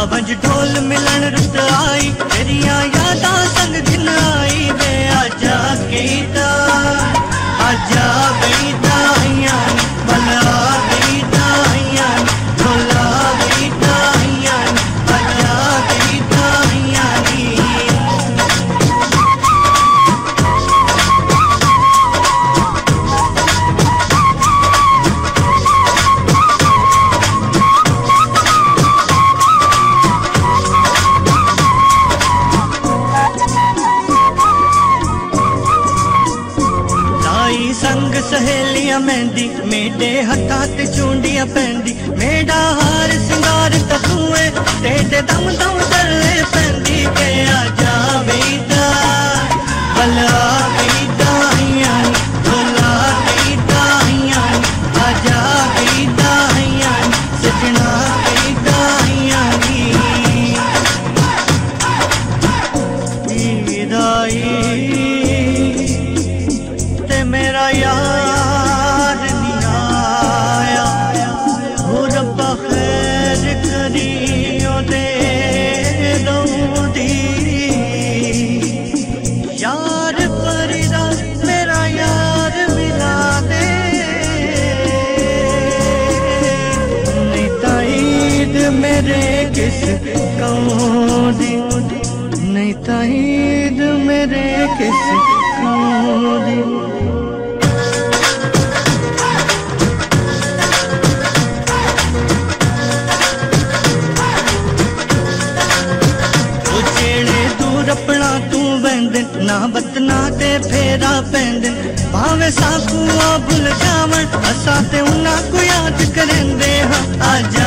सावंज ढोल मिलन रुत आई तेरिया यादा संग दिन आई वे आजा गईदा आजा गईदा यानी भला गईदा यानी ढोला गईदा यानी आजा गईदा यानी संग सहेलियां मेहंदी मेरे हथा ते चूंडियां पैंदी मेरा हार सिंगार तकूए तेरे दम दम दले पैंदी के आजा बेदा भला बेदा यानी भला बेदा यानी आजा बेदा यानी सजना बेदा यानी मेरा यार नहीं आया हो रब्बा खैर करियो दे दऊंदी यार फरीदा मेरा यार मिला दे नहीं ताईद मेरे किस कौं दी नहीं ताईद मेरे किस कौं दी अपना तू वेंदन ना बतना ते फेरा पेंदन भावे साकू भुल जावन असा ते उन्ना को याद करेंदे हाँ आजा